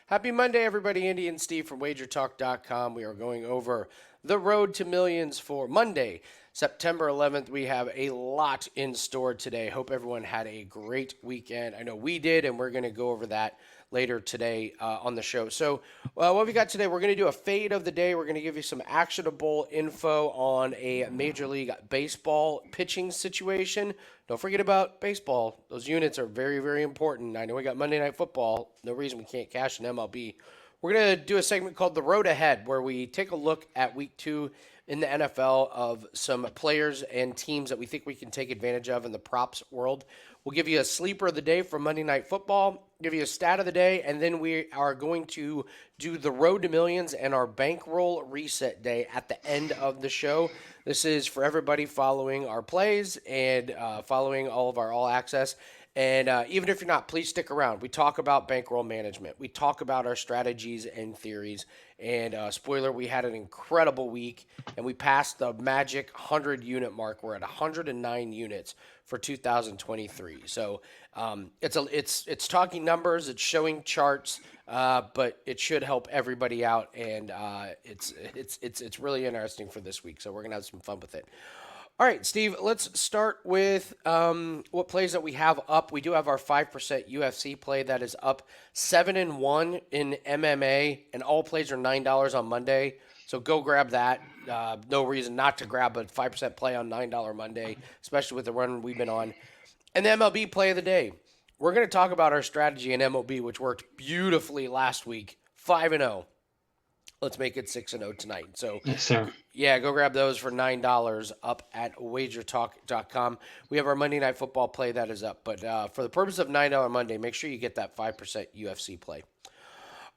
Happy Monday, everybody. Andy and Steve from WagerTalk.com. We are going over the road to millions for Monday, September 11th. We have a lot in store today. Hope everyone had a great weekend. I know we did, and we're going to go over that later today on the show. So, what we got today, we're going to do a fade of the day. We're going to give you some actionable info on a Major League Baseball pitching situation. Don't forget about baseball. Those units are very, very important. I know we got Monday Night Football. No reason we can't cash an MLB. We're going to do a segment called The Road Ahead, where we take a look at week 2 in the NFL of some players and teams that we think we can take advantage of in the props world. We'll give you a sleeper of the day for Monday Night Football, give you a stat of the day, and then we are going to do the Road to Millions and our Bankroll Reset day at the end of the show. This is for everybody following our plays and following all of our All Access. And even if you're not, please stick around. We talk about bankroll management. We talk about our strategies and theories. And spoiler, we had an incredible week, and we passed the magic 100-unit mark. We're at 109 units for 2023. So it's talking numbers, it's showing charts, but it should help everybody out, and it's really interesting for this week. So we're gonna have some fun with it. All right, Steve, let's start with what plays that we have up. We do have our 5% UFC play that is up 7-1 in MMA, and all plays are $9 on Monday. So go grab that. No reason not to grab a 5% play on $9 Monday, especially with the run we've been on. And the MLB play of the day. We're going to talk about our strategy in MLB, which worked beautifully last week, 5-0. Let's make it 6-0 tonight. So, Yes, sir. yeah, go grab those for $9 up at WagerTalk.com. We have our Monday Night Football play that is up. But for the purpose of $9 Monday, make sure you get that 5% UFC play.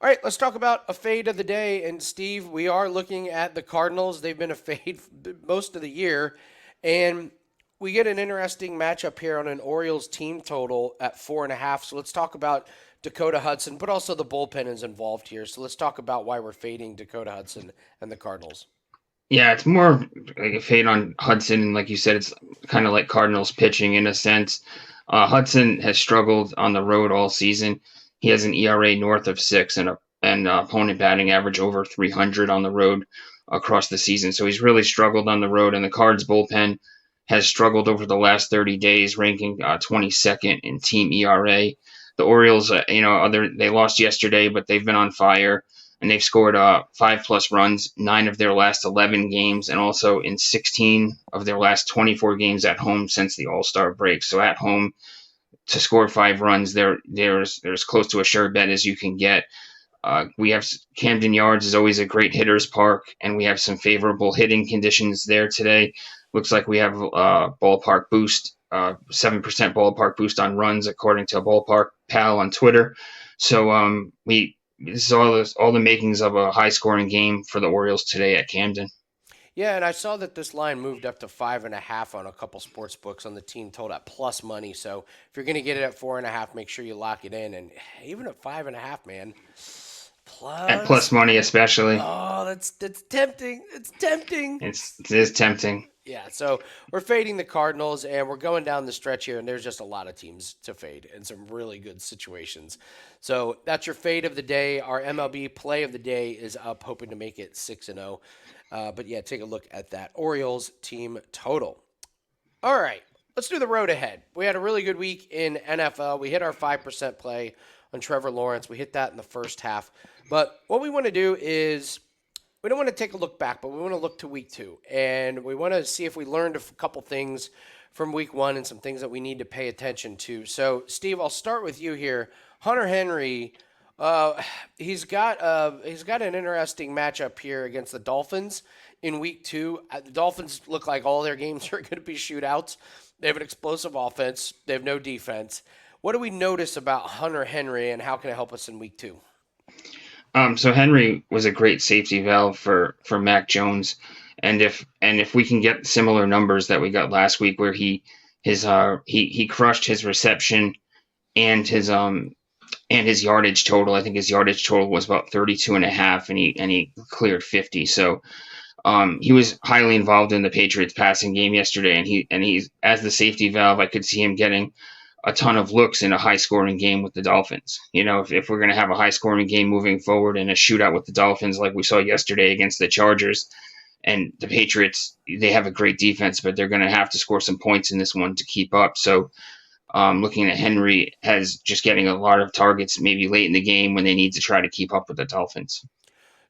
All right, let's talk about a fade of the day. And, Steve, we are looking at the Cardinals. They've been a fade most of the year. And we get an interesting matchup here on an Orioles team total at 4.5. So let's talk about Dakota Hudson, but also the bullpen is involved here. So let's talk about why we're fading Dakota Hudson and the Cardinals. Yeah, it's more like a fade on Hudson, and like you said, it's kind of like Cardinals pitching in a sense. Hudson has struggled on the road all season. He has an ERA north of 6 and an opponent batting average over 300 on the road across the season. So he's really struggled on the road, and the Cards bullpen has struggled over the last 30 days, ranking 22nd in team ERA. The Orioles, they lost yesterday, but they've been on fire, and they've scored 5+ runs, 9 of their last 11 games, and also in 16 of their last 24 games at home since the All-Star break. So at home, to score 5 runs, there's close to a sure bet as you can get. We have Camden Yards is always a great hitter's park, and we have some favorable hitting conditions there today. Looks like we have ballpark boost, 7% ballpark boost on runs, according to Ballpark Pal on Twitter. So this is all the makings of a high scoring game for the Orioles today at Camden. Yeah, and I saw that this line moved up to 5.5 on a couple sports books on the team total at plus money. So if you're going to get it at 4.5, make sure you lock it in. And even at 5.5, man, At plus money, especially, oh, that's tempting. It's tempting. it is tempting. Yeah, so we're fading the Cardinals, and we're going down the stretch here, and there's just a lot of teams to fade and some really good situations. So that's your fade of the day. Our MLB play of the day is up, hoping to make it 6-0. But yeah, take a look at that Orioles team total. All right, let's do the road ahead. We had a really good week in NFL. We hit our 5% play on Trevor Lawrence. We hit that in the first half. But what we want to do is we don't want to take a look back, but we want to look to week 2. And we want to see if we learned a couple things from week 1 and some things that we need to pay attention to. So, Steve, I'll start with you here. Hunter Henry, he's got an interesting matchup here against the Dolphins in week 2. The Dolphins look like all their games are going to be shootouts. They have an explosive offense. They have no defense. What do we notice about Hunter Henry, and how can it help us in week 2? So Henry was a great safety valve for Mac Jones, and if we can get similar numbers that we got last week, where he crushed his reception and his yardage total. I think his yardage total was about 32.5, and he cleared 50. So he was highly involved in the Patriots passing game yesterday, and he's as the safety valve. I could see him getting a ton of looks in a high scoring game with the Dolphins. If we're going to have a high scoring game moving forward in a shootout with the Dolphins, like we saw yesterday against the Chargers, and the Patriots, they have a great defense, but they're going to have to score some points in this one to keep up. So looking at Henry as just getting a lot of targets maybe late in the game when they need to try to keep up with the Dolphins.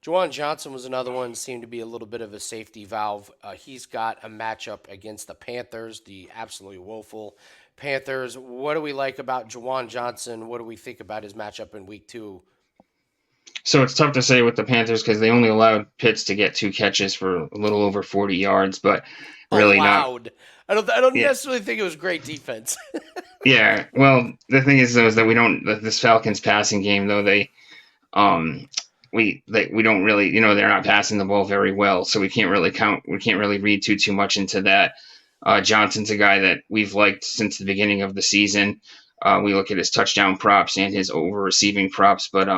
Juwan Johnson was another one, seemed to be a little bit of a safety valve. He's got a matchup against the Panthers, the absolutely woeful Panthers. What do we like about Juwan Johnson? What do we think about his matchup in week 2? So it's tough to say with the Panthers because they only allowed Pitts to get 2 catches for a little over 40 yards, but really not. Allowed. I don't Yeah, necessarily think it was great defense. yeah. Well, the thing is though is that we don't this Falcons passing game though um we don't really they're not passing the ball very well, so we can't really read too much into that. Johnson's a guy that we've liked since the beginning of the season. We look at his touchdown props and his over receiving props, but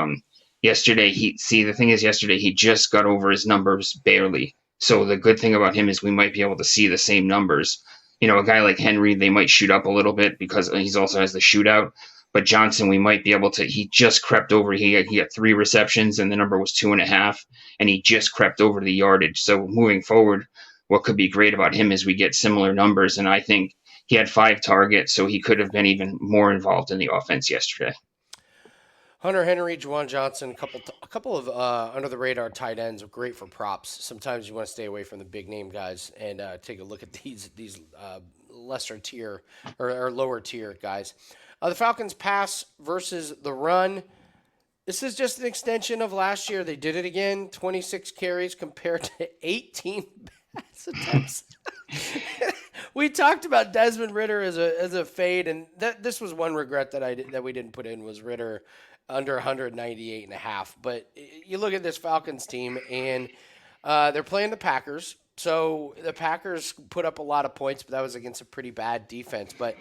yesterday yesterday he just got over his numbers barely. So the good thing about him is we might be able to see the same numbers. A guy like Henry, they might shoot up a little bit because he's also has the shootout. But Johnson, we might be able to. He just crept over. He got 3 receptions, and the number was 2.5, and he just crept over the yardage. So moving forward, what could be great about him is we get similar numbers, and I think he had 5 targets, so he could have been even more involved in the offense yesterday. Hunter Henry, Juwan Johnson, a couple of under the radar tight ends are great for props. Sometimes you want to stay away from the big name guys and take a look at these lesser tier or lower tier guys. The Falcons pass versus the run. This is just an extension of last year. They did it again. 26 carries compared to 18 pass attempts. We talked about Desmond Ridder as a fade, and this was one regret that we didn't put in was Ridder under 198 and a half. But you look at this Falcons team, and they're playing the Packers. So the Packers put up a lot of points, but that was against a pretty bad defense. But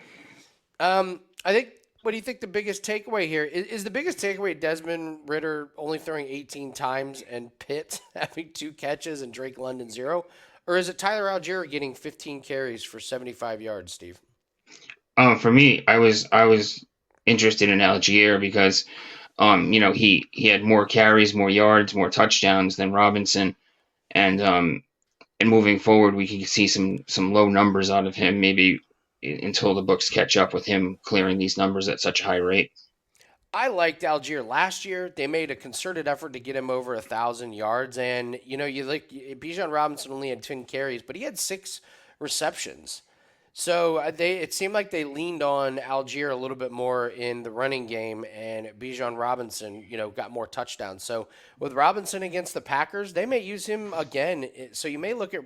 I think, what do you think the biggest takeaway here is? The biggest takeaway Desmond Ridder only throwing 18 times and Pitt having 2 catches and Drake London 0? Or is it Tyler Algier getting 15 carries for 75 yards, Steve? For me, I was interested in Algier because he had more carries, more yards, more touchdowns than Robinson, and moving forward, we can see some low numbers out of him, maybe until the books catch up with him clearing these numbers at such a high rate. I liked Algier last year. They made a concerted effort to get him over 1,000 yards, and you like Bijan Robinson only had 10 carries, but he had 6 receptions. So it seemed like they leaned on Algier a little bit more in the running game, and Bijan Robinson, got more touchdowns. So with Robinson against the Packers, they may use him again. So you may look at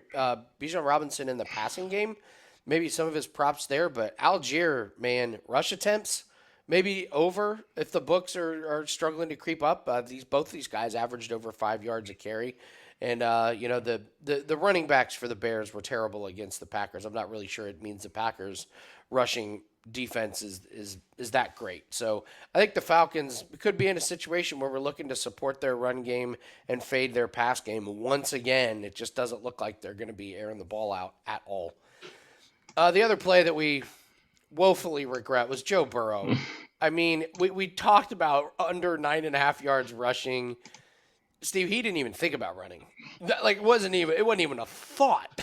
Bijan Robinson in the passing game, maybe some of his props there, but Algier, man, rush attempts maybe over if the books are struggling to creep up. Both these guys averaged over 5 yards a carry. And the running backs for the Bears were terrible against the Packers. I'm not really sure it means the Packers rushing defense is that great. So I think the Falcons could be in a situation where we're looking to support their run game and fade their pass game. Once again, it just doesn't look like they're going to be airing the ball out at all. The other play that we woefully regret was Joe Burrow. I mean, we talked about under 9.5 yards rushing. Steve, he didn't even think about running. It wasn't even a thought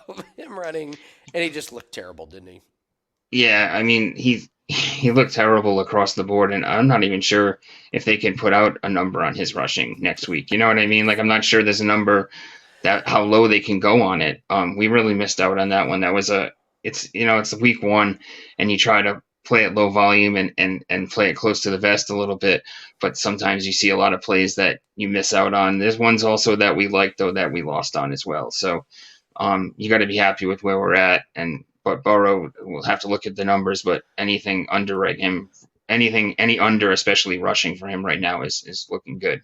of him running, and he just looked terrible, didn't he? Yeah, I mean he looked terrible across the board, and I'm not even sure if they can put out a number on his rushing next week. You know what I mean? Like I'm not sure there's a number that how low they can go on it. We really missed out on that one. It's week 1, and you try to play at low volume and play it close to the vest a little bit, but sometimes you see a lot of plays that you miss out on. There's ones also that we like though that we lost on as well. So you got to be happy with where we're at, but Burrow will have to look at the numbers, but anything under him, any under, especially rushing for him right now is looking good.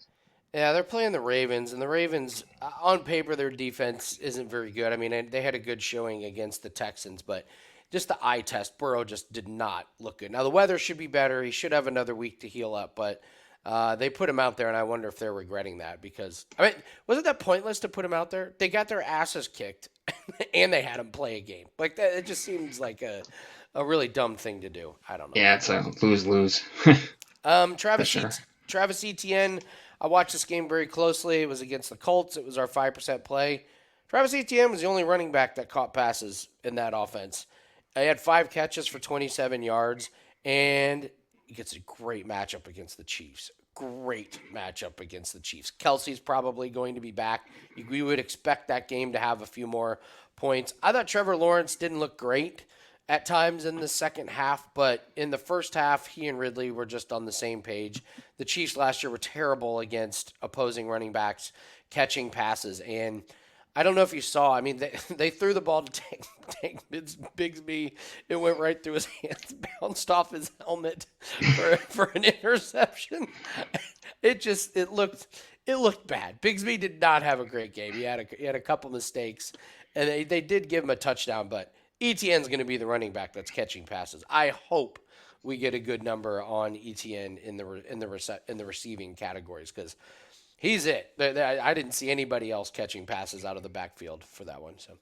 Yeah, they're playing the Ravens, and the Ravens, on paper, their defense isn't very good. I mean, they had a good showing against the Texans, but just the eye test, Burrow just did not look good. Now, the weather should be better. He should have another week to heal up, but they put him out there, and I wonder if they're regretting that because, I mean, wasn't that pointless to put him out there? They got their asses kicked, and they had him play a game. Like, that, it just seems like a really dumb thing to do. I don't know. Yeah, it's a lose-lose Um, for Travis sure. Et- Travis Etienne. I watched this game very closely. It was against the Colts. It was our 5% play. Travis Etienne was the only running back that caught passes in that offense. He had 5 catches for 27 yards, and he gets a great matchup against the Chiefs. Great matchup against the Chiefs. Kelsey's probably going to be back. We would expect that game to have a few more points. I thought Trevor Lawrence didn't look great at times in the second half, but in the first half, he and Ridley were just on the same page. The Chiefs last year were terrible against opposing running backs catching passes, and I don't know if you saw. I mean, they threw the ball to Tank Bigsby. It went right through his hands, bounced off his helmet for an interception. It looked bad. Bigsby did not have a great game. He had a couple mistakes, and they did give him a touchdown, but ETN's going to be the running back that's catching passes. I hope we get a good number on ETN in the receiving categories because he's it. I didn't see anybody else catching passes out of the backfield for that one. So,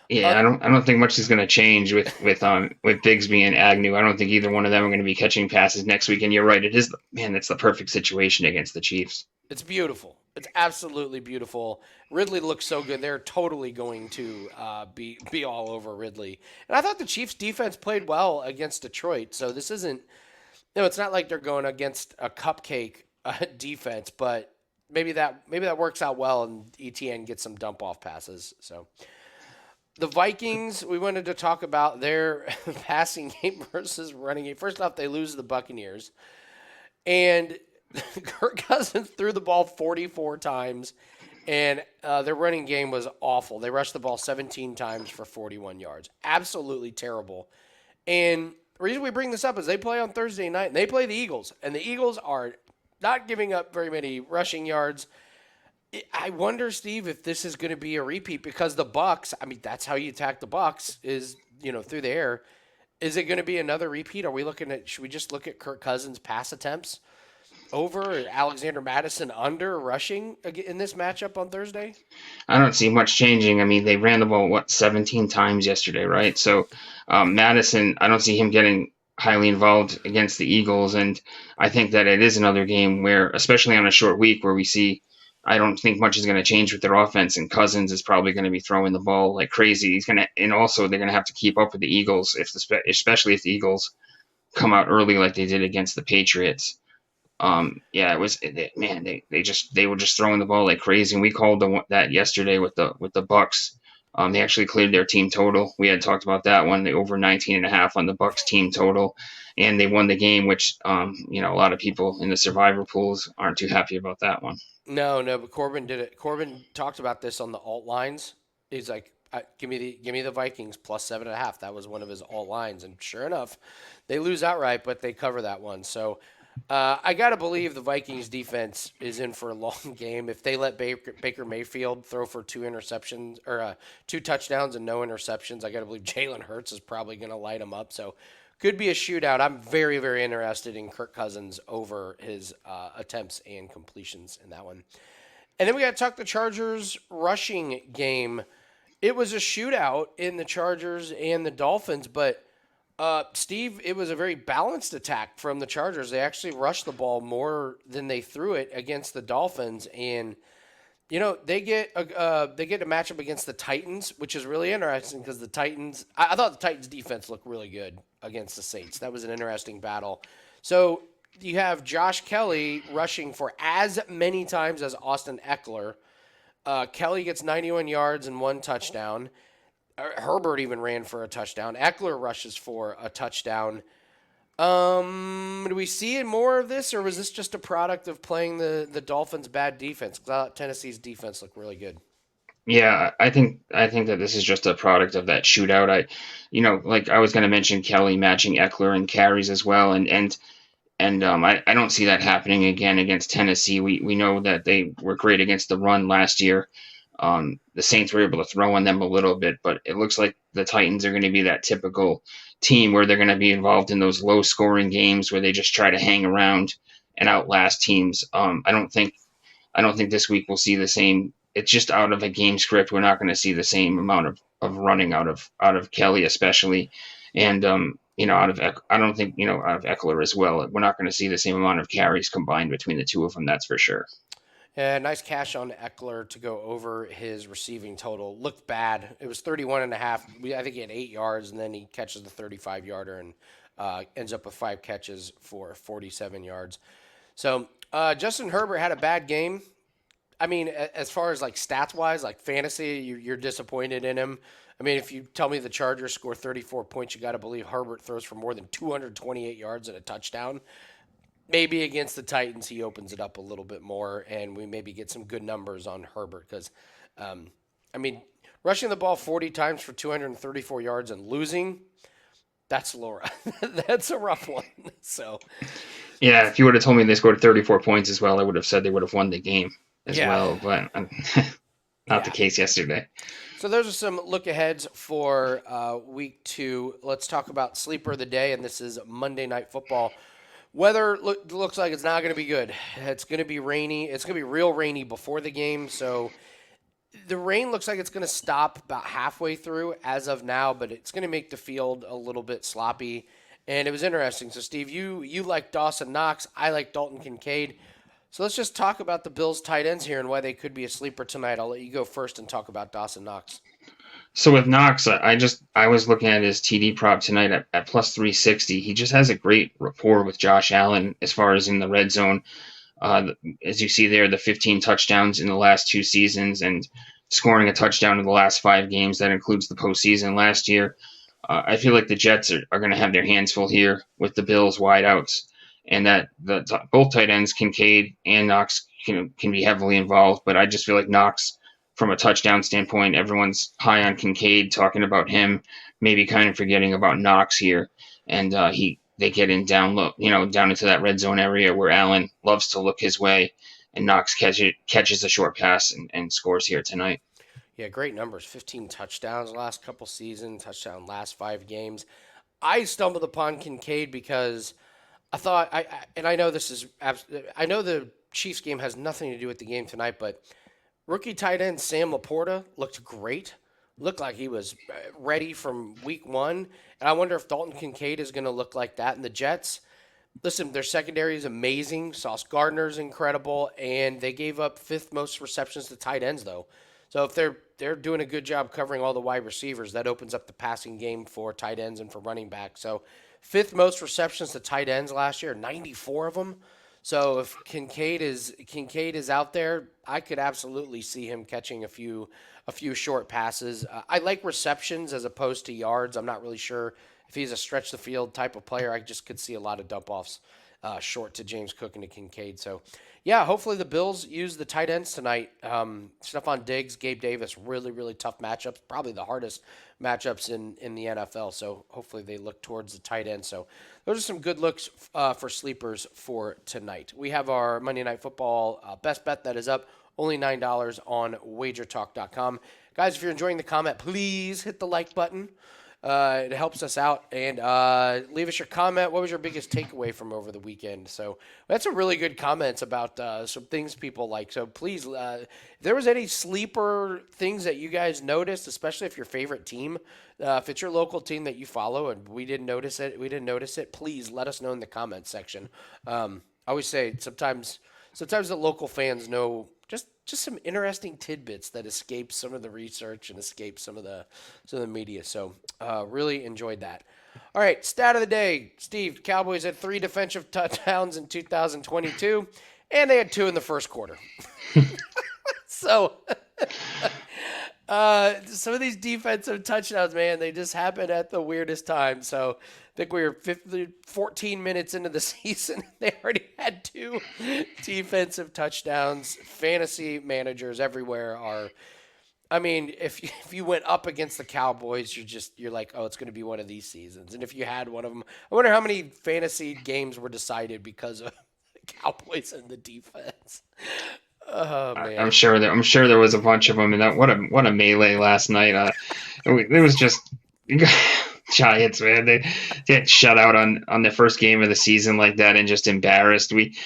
Yeah, other I don't think much is going to change with Bigsby and Agnew. I don't think either one of them are going to be catching passes next week. And you're right, it is man, that's the perfect situation against the Chiefs. It's beautiful. It's absolutely beautiful. Ridley looks so good. They're totally going to be all over Ridley. And I thought the Chiefs' defense played well against Detroit. So this isn't. It's not like they're going against a cupcake defense, but maybe that works out well, and ETN gets some dump off passes. So the Vikings, we wanted to talk about their passing game versus running game. First off, they lose to the Buccaneers, and Kirk Cousins threw the ball 44 times, and their running game was awful. They rushed the ball 17 times for 41 yards. Absolutely terrible. And the reason we bring this up is they play on Thursday night, and they play the Eagles, and the Eagles are not giving up very many rushing yards. I wonder, Steve, if this is going to be a repeat because the Bucks. I mean, that's how you attack the Bucks is through the air. Is it going to be another repeat? Are we looking at? Should we just look at Kirk Cousins' pass attempts over Alexander Madison under rushing in this matchup on Thursday? I don't see much changing. I mean, they ran the ball 17 times yesterday, right? So Madison, I don't see him getting highly involved against the Eagles, and I think that it is another game where, especially on a short week, where we see. I don't think much is going to change with their offense, and Cousins is probably going to be throwing the ball like crazy. He's going to, and also they're going to have to keep up with the Eagles, especially if the Eagles come out early like they did against the Patriots. Yeah, it was man. They were just throwing the ball like crazy, and we called that yesterday with the Bucks. They actually cleared their team total. We had talked about that one. They over 19.5 on the Bucks team total, and they won the game. Which a lot of people in the survivor pools aren't too happy about that one. No, no. But Corbin did it. Corbin talked about this on the alt lines. He's like, give me the Vikings plus 7.5. That was one of his alt lines, and sure enough, they lose outright, but they cover that one. So I got to believe the Vikings defense is in for a long game. If they let Baker Mayfield throw for 2 interceptions or 2 touchdowns and no interceptions, I got to believe Jalen Hurts is probably going to light them up. So could be a shootout. I'm very, very interested in Kirk Cousins over his attempts and completions in that one. And then we got to talk the Chargers rushing game. It was a shootout in the Chargers and the Dolphins, but Steve, it was a very balanced attack from the Chargers. They actually rushed the ball more than they threw it against the Dolphins, and they get a matchup against the Titans, which is really interesting because the Titans. I thought the Titans defense looked really good against the Saints. That was an interesting battle. So you have Josh Kelly rushing for as many times as Austin Eckler. Kelly gets 91 yards and 1 touchdown. Herbert even ran for a touchdown. Eckler rushes for a touchdown. Do we see more of this, or was this just a product of playing the Dolphins' bad defense? 'Cause I thought Tennessee's defense looked really good. Yeah, I think that this is just a product of that shootout. Like I was going to mention Kelly matching Eckler and carries as well, and I don't see that happening again against Tennessee. We know that they were great against the run last year. The Saints were able to throw on them a little bit, but it looks like the Titans are going to be that typical team where they're going to be involved in those low scoring games where they just try to hang around and outlast teams. I don't think this week we'll see the same. It's just out of a game script. We're not going to see the same amount of running out of Kelly, especially. And out of I don't think out of Eckler as well. We're not going to see the same amount of carries combined between the two of them. That's for sure. Nice cash on Eckler to go over his receiving total. Looked bad. It was 31 and a half. I think he had 8 yards, and then he catches the 35-yarder and ends up with 5 catches for 47 yards. So Justin Herbert had a bad game. I mean, as far as like stats-wise, like fantasy, you're disappointed in him. I mean, if you tell me the Chargers score 34 points, you got to believe Herbert throws for more than 228 yards and a touchdown. Maybe against the Titans, he opens it up a little bit more, and we maybe get some good numbers on Herbert because, I mean, rushing the ball 40 times for 234 yards and losing, that's Laura. That's a rough one. So, yeah, if you would have told me they scored 34 points as well, I would have said they would have won the game as yeah. well, but not the case yesterday. So those are some look aheads for week 2. Let's talk about sleeper of the day, and this is Monday Night Football. Weather looks like it's not going to be good. It's going to be rainy. It's going to be real rainy before the game. So the rain looks like it's going to stop about halfway through as of now, but it's going to make the field a little bit sloppy. And it was interesting. So, Steve, you like Dawson Knox. I like Dalton Kincaid. So let's just talk about the Bills tight ends here and why they could be a sleeper tonight. I'll let you go first and talk about Dawson Knox. So with Knox, I was looking at his TD prop tonight at plus 360. He just has a great rapport with Josh Allen as far as in the red zone. As you see there, the 15 touchdowns in the last 2 seasons and scoring a touchdown in the last 5 games. That includes the postseason last year. I feel like the Jets are going to have their hands full here with the Bills wideouts, and that both tight ends, Kincaid and Knox, can be heavily involved. But I just feel like Knox, from a touchdown standpoint, everyone's high on Kincaid, talking about him, maybe kind of forgetting about Knox here. And they get in down low, down into that red zone area where Allen loves to look his way, and Knox catches a short pass and scores here tonight. Yeah, great numbers. 15 touchdowns last couple seasons, touchdown last 5 games. I stumbled upon Kincaid because I thought, I know this is, I know the Chiefs game has nothing to do with the game tonight, but rookie tight end Sam Laporta looked great. Looked like he was ready from week 1. And I wonder if Dalton Kincaid is going to look like that in the Jets. Listen, their secondary is amazing. Sauce Gardner's incredible. And they gave up 5th most receptions to tight ends, though. So if they're doing a good job covering all the wide receivers, that opens up the passing game for tight ends and for running backs. So 5th most receptions to tight ends last year, 94 of them. So if Kincaid is out there, I could absolutely see him catching a few short passes. I like receptions as opposed to yards. I'm not really sure if he's a stretch the field type of player. I just could see a lot of dump offs short to James Cook and to Kincaid. So yeah, hopefully the Bills use the tight ends tonight. Stephon Diggs, Gabe Davis, really, really tough matchups. Probably the hardest matchups in the NFL. So hopefully they look towards the tight end. So those are some good looks for sleepers for tonight. We have our Monday Night Football best bet that is up. Only $9 on WagerTalk.com. Guys, if you're enjoying the comment, please hit the like button. It helps us out. And leave us your comment. What was your biggest takeaway from over the weekend? So that's some really good comments about some things people like. So please, if there was any sleeper things that you guys noticed, especially if your favorite team, if it's your local team that you follow and we didn't notice it, please let us know in the comments section. I always say sometimes the local fans know just some interesting tidbits that escape some of the research and escape some of the media. So really enjoyed that. All right, stat of the day. Steve, Cowboys had 3 defensive touchdowns in 2022, and they had 2 in the first quarter. So some of these defensive touchdowns, man, they just happen at the weirdest time. So I think we were 14 minutes into the season. They already had 2 defensive touchdowns. Fantasy managers everywhere are. I mean, if you went up against the Cowboys, you're like, oh, it's going to be one of these seasons. And if you had one of them, I wonder how many fantasy games were decided because of the Cowboys and the defense. Oh man, I'm sure there was a bunch of them, and that what a melee last night. It was just Giants, man. They get shut out on the first game of the season like that and just embarrassed. We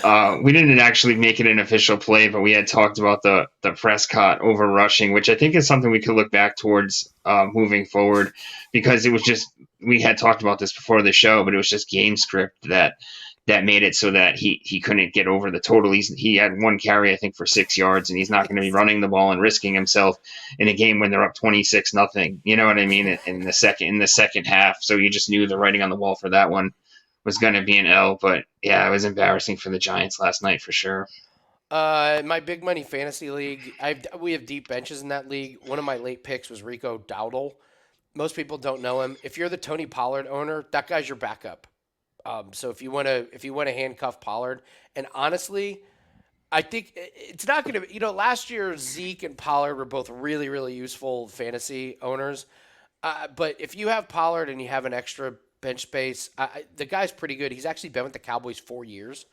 didn't actually make it an official play, but we had talked about the Prescott over rushing, which I think is something we could look back towards moving forward, because it was just we had talked about this before the show, but it was just game script that made it so that he couldn't get over the total. He had one carry, I think, for 6 yards, and he's not going to be running the ball and risking himself in a game when they're up 26-0. You know what I mean? In the second half, so you just knew the writing on the wall for that one was going to be an L. But yeah, it was embarrassing for the Giants last night for sure. My big money fantasy league, we have deep benches in that league. One of my late picks was Rico Dowdle. Most people don't know him. If you're the Tony Pollard owner, that guy's your backup. So if you want to handcuff Pollard, and honestly, I think it's not going to. Last year Zeke and Pollard were both really really useful fantasy owners. But if you have Pollard and you have an extra bench space, the guy's pretty good. He's actually been with the Cowboys 4 years.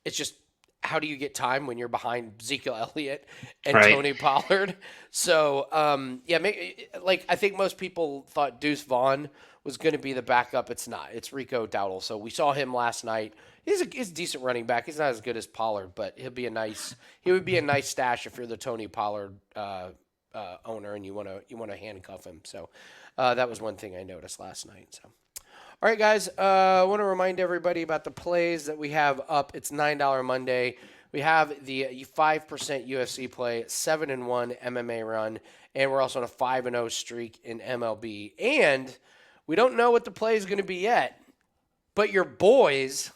It's just how do you get time when you're behind Ezekiel Elliott and Right. Tony Pollard? So, I think most people thought Deuce Vaughn was going to be the backup. It's not. It's Rico Dowdle. So we saw him last night. He's a decent running back. He's not as good as Pollard, but he would be a nice stash if you're the Tony Pollard owner and you want to handcuff him. So that was one thing I noticed last night. So. All right, guys, I want to remind everybody about the plays that we have up. It's $9 Monday. We have the 5% UFC play, 7-1 MMA run, and we're also on a 5-0 streak in MLB. And we don't know what the play is going to be yet, but your boys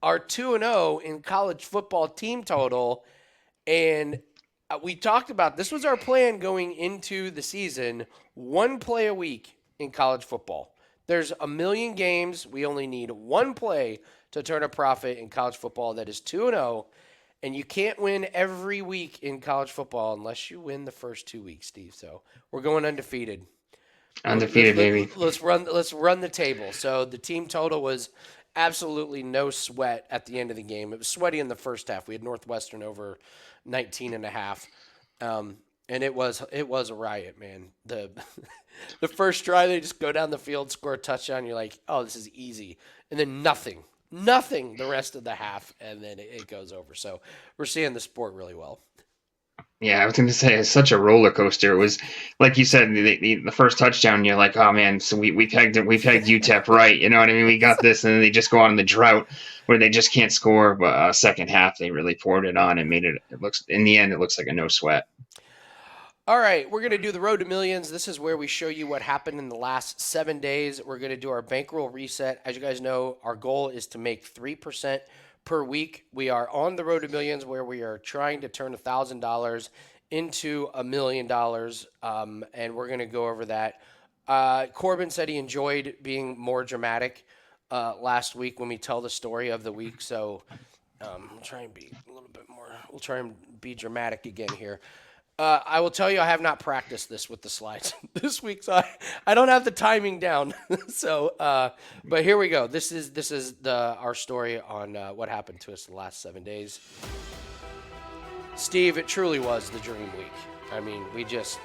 are 2-0 in college football team total. And we talked about this was our plan going into the season, one play a week in college football. There's a million games. We only need one play to turn a profit in college football that is 2-0. And you can't win every week in college football unless you win the first 2 weeks, Steve. So we're going undefeated. Undefeated, baby. Let's run the table. So the team total was absolutely no sweat at the end of the game. It was sweaty in the first half. We had Northwestern over 19.5. And it was a riot, man. The first drive, they just go down the field, score a touchdown. You're like, oh, this is easy. And then nothing the rest of the half, and then it goes over. So we're seeing the sport really well. Yeah, I was going to say it's such a roller coaster. It was like you said, the first touchdown. You're like, oh man, so we pegged UTEP right. You know what I mean? We got this, and then they just go on the drought where they just can't score. But second half, they really poured it on and made it. It looks in the end, it looks like a no sweat. All right, we're going to do the Road to Millions. This is where we show you what happened in the last 7 days. We're going to do our Bankroll Reset. As you guys know, our goal is to make 3% per week. We are on the Road to Millions where we are trying to turn $1,000 into $1 million, and we're going to go over that. Corbin said he enjoyed being more dramatic last week when we tell the story of the week, so we'll try and be a little bit more. We'll try and be dramatic again here. I will tell you, I have not practiced this with the slides this week, so I don't have the timing down. So, but here we go. This is our story on what happened to us the last 7 days. Steve, it truly was the dream week. I mean, we just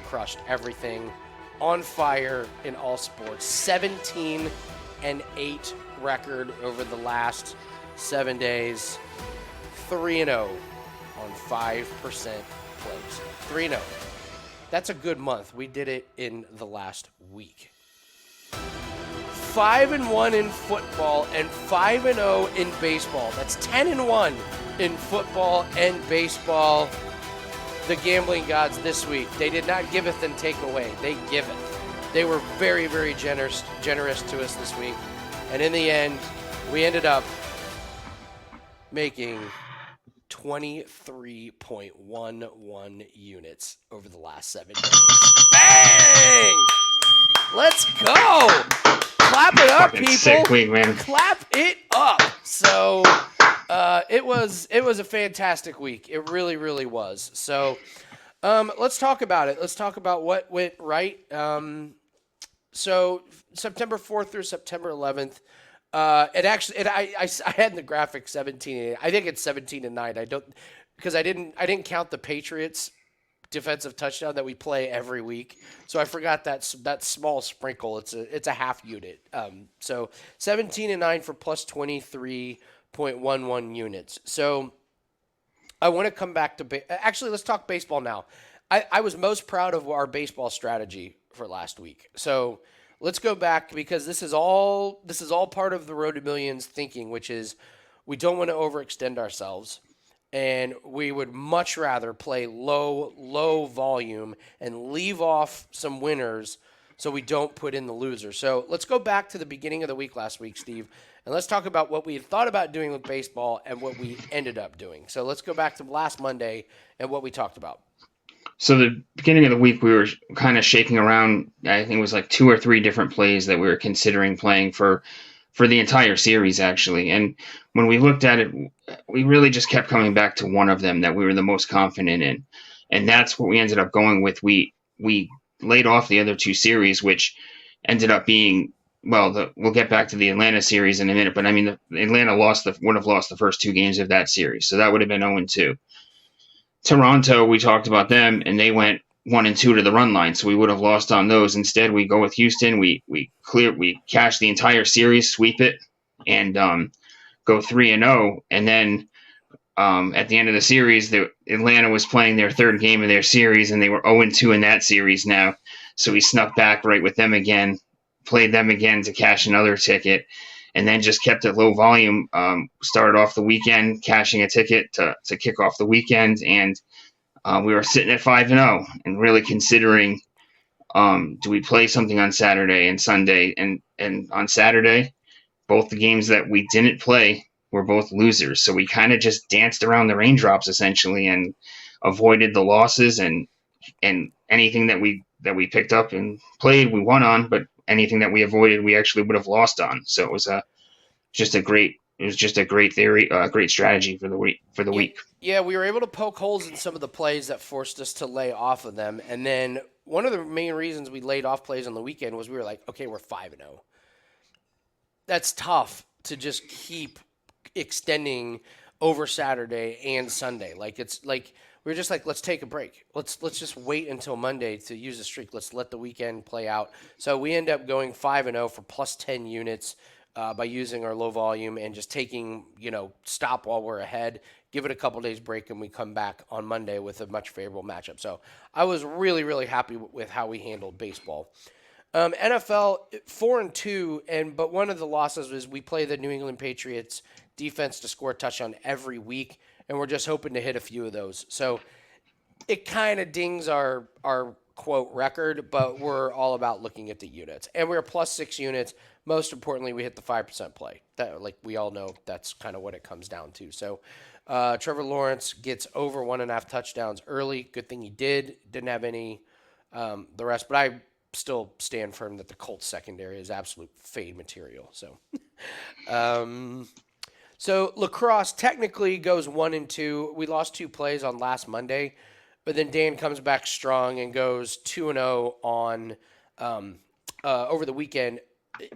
crushed everything, on fire in all sports. 17-8 record over the last 7 days. 3-0 on 5%. Plays. 3-0. That's a good month. We did it in the last week. 5-1 in football and 5-0 in baseball. That's 10-1 in football and baseball. The gambling gods this week, they did not giveth and take away. They giveth. They were very, very generous to us this week. And in the end, we ended up making 23.11 units over the last 7 days. Bang! Let's go! Clap it up, people! Sick week, man. Clap it up! So it was a fantastic week. It really, really was. So let's talk about it. Let's talk about what went right. So September 4th through September 11th. I had in the graphic 17-8. I think it's 17-9. Because I didn't count the Patriots defensive touchdown that we play every week. So I forgot that small sprinkle. It's a half unit. So 17-9 for plus 23.11 units. So I want to come back to actually let's talk baseball now. I was most proud of our baseball strategy for last week. So let's go back because this is all part of the Road to Millions thinking, which is we don't want to overextend ourselves, and we would much rather play low volume and leave off some winners so we don't put in the loser. So let's go back to the beginning of the week last week, Steve, and let's talk about what we had thought about doing with baseball and what we ended up doing. So let's go back to last Monday and what we talked about. So the beginning of the week, we were kind of shaking around. I think it was like two or three different plays that we were considering playing for the entire series, actually. And when we looked at it, we really just kept coming back to one of them that we were the most confident in, and that's what we ended up going with. We laid off the other two series, which ended up being well. We'll get back to the Atlanta series in a minute, but I mean, the Atlanta would have lost the first two games of that series, so that would have been 0-2. Toronto, we talked about them, and they went 1-2 to the run line, so we would have lost on those. Instead, we go with Houston. We cash the entire series, sweep it, and go 3-0. And then at the end of the series, Atlanta was playing their third game of their series, and they were 0-2 in that series now. So we snuck back right with them again, played them again to cash another ticket, and then just kept it low volume. Started off the weekend cashing a ticket to kick off the weekend, and we were sitting at 5-0 and really considering, do we play something on Saturday and Sunday? And on Saturday, both the games that we didn't play were both losers. So we kind of just danced around the raindrops essentially and avoided the losses, and anything that we picked up and played, we won on, but anything that we avoided, we actually would have lost on. So it was just a great theory, great strategy for the week. Yeah, we were able to poke holes in some of the plays that forced us to lay off of them. And then one of the main reasons we laid off plays on the weekend was we were like, okay, we're 5-0. That's tough to just keep extending over Saturday and Sunday. Like it's like we were just like, let's take a break. Let's just wait until Monday to use the streak. Let's let the weekend play out. So we end up going 5-0 for plus 10 units by using our low volume and just taking, stop while we're ahead, give it a couple days break, and we come back on Monday with a much favorable matchup. So I was really, really happy with how we handled baseball. NFL 4-2, but one of the losses was we play the New England Patriots defense to score a touchdown every week, and we're just hoping to hit a few of those. So it kind of dings our quote record, but we're all about looking at the units, and we're plus 6 units. Most importantly, we hit the 5% play. That, like we all know, that's kind of what it comes down to. So Trevor Lawrence gets over 1.5 touchdowns early. Good thing he didn't have any the rest, but I still stand firm that the Colts secondary is absolute fade material. So, so lacrosse technically goes 1-2. We lost 2 plays on last Monday, but then Dan comes back strong and goes 2-0 on over the weekend.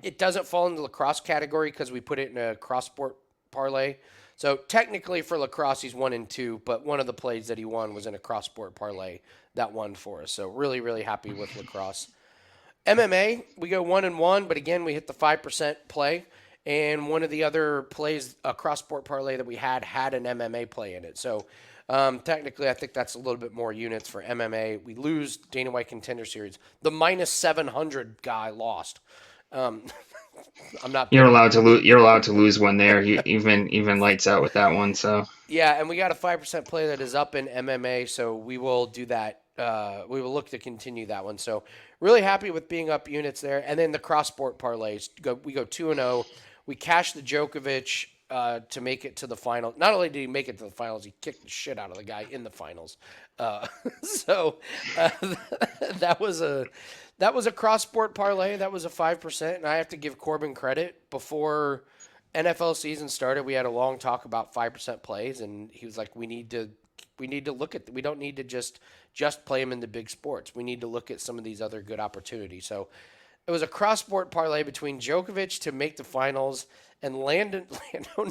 It doesn't fall in the lacrosse category because we put it in a cross-sport parlay. So technically for lacrosse, he's 1-2, but one of the plays that he won was in a cross-sport parlay that won for us. So really, really happy with lacrosse. MMA, we go 1-1, but again, we hit the 5% play. And one of the other plays, a cross-sport parlay that we had an MMA play in it. So technically, I think that's a little bit more units for MMA. We lose Dana White Contender Series. The minus 700 guy lost. I'm not. You're allowed to lose. You're allowed to lose one there. You even lights out with that one. So yeah, and we got a 5% play that is up in MMA, so we will do that. We will look to continue that one. So really happy with being up units there. And then the cross sport parlays we go 2-0. We cash the Djokovic to make it to the final. Not only did he make it to the finals, he kicked the shit out of the guy in the finals. So that was a cross sport parlay. That was a 5%, and I have to give Corbin credit. Before NFL season started, we had a long talk about 5% plays, and he was like, "We need to look at. We don't need to just play them in the big sports. We need to look at some of these other good opportunities." So it was a cross sport parlay between Djokovic to make the finals and Lando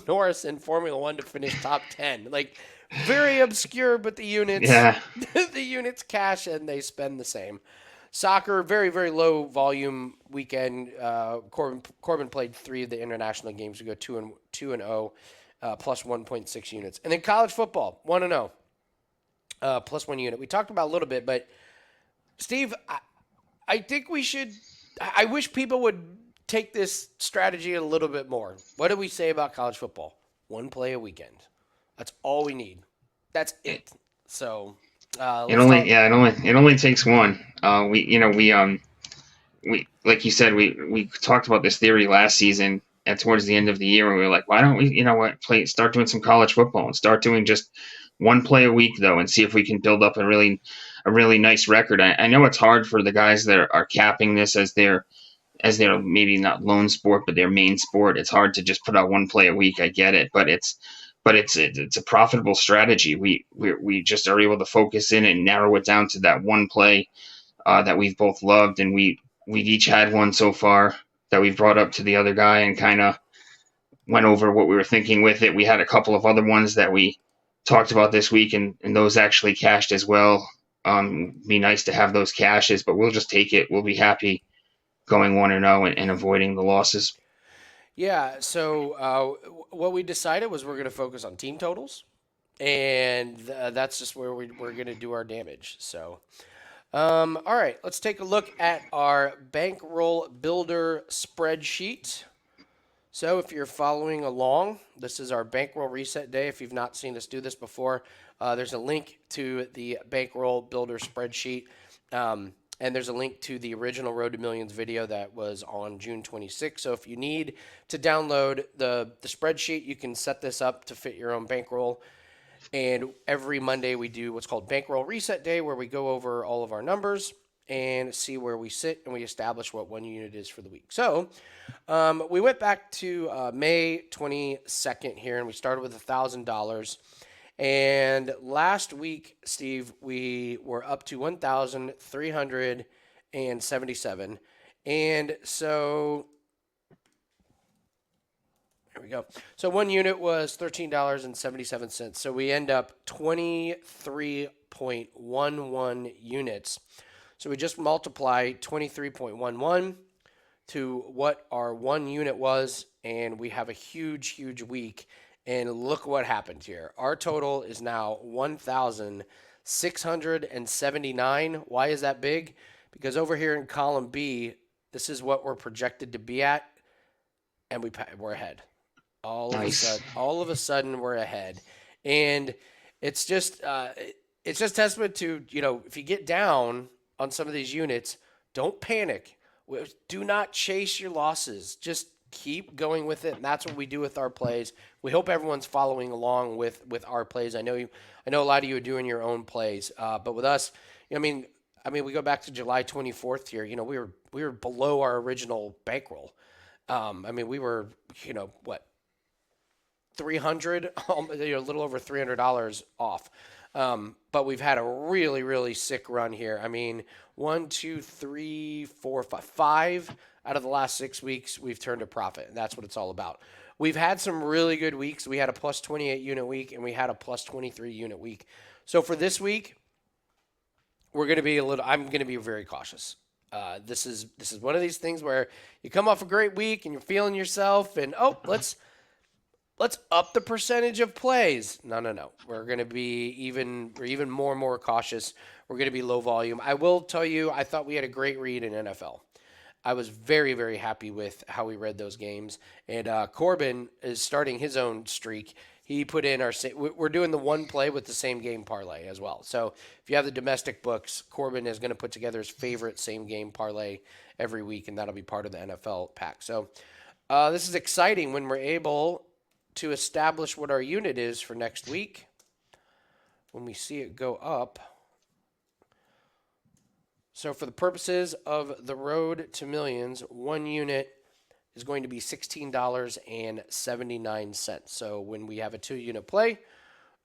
Norris in Formula One to finish top 10. Like very obscure, but the units, the units cash and they spend the same. Soccer, very, very low volume weekend. Corbin played 3 of the international games. We go 2-0, plus 1.6 units. And then college football, 1-0, plus 1 unit. We talked about a little bit, but Steve, I think we should. I wish people would take this strategy a little bit more. What do we say about college football? One play a weekend. That's all we need. That's it. So It let's only talk. yeah, it only takes one. We like you said, we talked about this theory last season and towards the end of the year, and we were like, why don't we, start doing some college football and start doing just one play a week though, and see if we can build up a really nice record. I know it's hard for the guys that are capping this as their maybe not lone sport, but their main sport. It's hard to just put out one play a week. I get it, but it's a profitable strategy. We just are able to focus in and narrow it down to that one play that we've both loved, and we've each had one so far that we've brought up to the other guy and kind of went over what we were thinking with it. We had a couple of other ones that we talked about this week, and those actually cashed as well. Be nice to have those cashes, but we'll just take it. We'll be happy going 1-0 and avoiding the losses. Yeah. So what we decided was we're going to focus on team totals, and that's just where we're going to do our damage. So. All right, let's take a look at our bankroll builder spreadsheet. So if you're following along, this is our bankroll reset day. If you've not seen us do this before, there's a link to the bankroll builder spreadsheet. And there's a link to the original Road to Millions video that was on June 26th. So if you need to download the spreadsheet, you can set this up to fit your own bankroll. And every Monday we do what's called Bankroll Reset Day, where we go over all of our numbers and see where we sit, and we establish what one unit is for the week. So we went back to May 22nd here, and we started with $1,000. And last week, Steve, we were up to 1,377. And so there we go. So one unit was $13.77. So we end up 23.11 units. So we just multiply 23.11 to what our one unit was, and we have a huge, huge week. And look what happened here. Our total is now 1,679. Why is that big? Because over here in column B, this is what we're projected to be at, and we're ahead. Nice. All of a sudden, we're ahead, and it's just testament to, if you get down on some of these units, don't panic. Do not chase your losses. Just keep going with it, and that's what we do with our plays. We hope everyone's following along with our plays. I know a lot of you are doing your own plays, but with us, I mean, we go back to July 24th here. We were below our original bankroll. We were, what, 300, a little over $300 off. But we've had a really, really sick run here. 1, 2, 3, 4, 5 out of the last 6 weeks, we've turned a profit, and that's what it's all about. We've had some really good weeks. We had a plus 28 unit week, and we had a plus 23 unit week. So for this week, I'm going to be very cautious. This is one of these things where you come off a great week and you're feeling yourself, and let's up the percentage of plays. No. We're going to be even more and more cautious. We're going to be low volume. I will tell you, I thought we had a great read in NFL. I was very, very happy with how we read those games. And Corbin is starting his own streak. He put in we're doing the one play with the same game parlay as well. So if you have the domestic books, Corbin is going to put together his favorite same game parlay every week, and that'll be part of the NFL pack. So this is exciting when we're able to establish what our unit is for next week. When we see it go up. So for the purposes of the road to millions, one unit is going to be $16.79. So when we have a 2-unit play,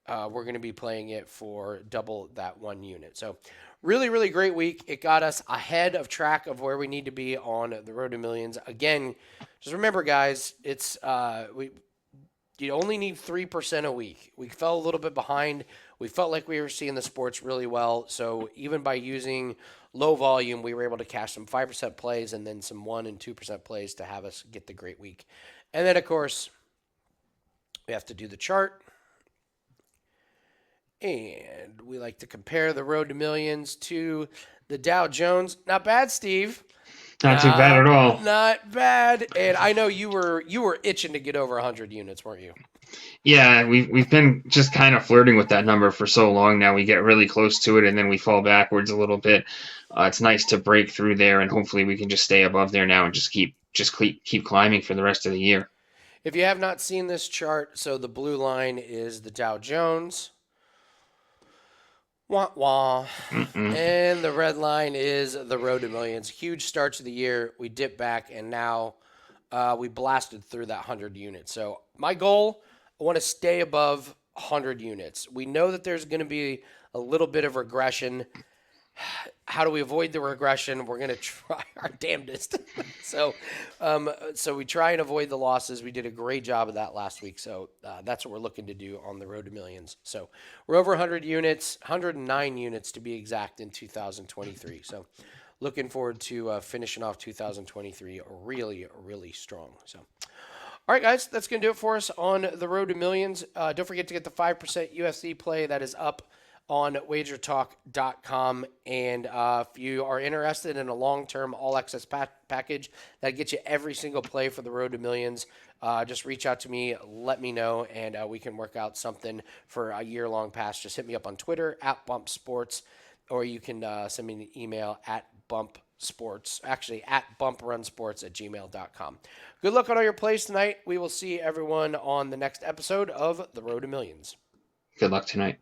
we're going to be playing it for double that one unit. So really, really great week. It got us ahead of track of where we need to be on the road to millions. Again, just remember, guys, it's you only need 3% a week. We fell a little bit behind. We felt like we were seeing the sports really well. So even by using low volume, we were able to cash some 5% plays and then some 1% and 2% plays to have us get the great week. And then, of course, we have to do the chart. And we like to compare the road to millions to the Dow Jones. Not bad, Steve. Not too bad at all. Not bad. And I know you were itching to get over 100 units, weren't you? Yeah, we've been just kind of flirting with that number for so long now. We get really close to it, and then we fall backwards a little bit. It's nice to break through there, and hopefully we can just stay above there now and just keep climbing for the rest of the year. If you have not seen this chart, so the blue line is the Dow Jones. Wah wah. Mm-mm. And the red line is the Road to Millions. Huge start to the year. We dipped back, and now we blasted through that 100 units. So my goal, I want to stay above 100 units. We know that there's going to be a little bit of regression. How do we avoid the regression? We're going to try our damnedest. so we try and avoid the losses. We did a great job of that last week. So that's what we're looking to do on the Road to Millions. So we're over 100 units, 109 units to be exact in 2023. So looking forward to finishing off 2023 really, really strong. So, all right, guys, that's going to do it for us on the Road to Millions. Don't forget to get the 5% UFC play that is up on WagerTalk.com. And if you are interested in a long-term all-access package that gets you every single play for the Road to Millions, just reach out to me, let me know, and we can work out something for a year-long pass. Just hit me up on Twitter, @BumpSports, or you can send me an email at bumprunsports@gmail.com. Good luck on all your plays tonight. We will see everyone on the next episode of The Road to Millions. Good luck tonight.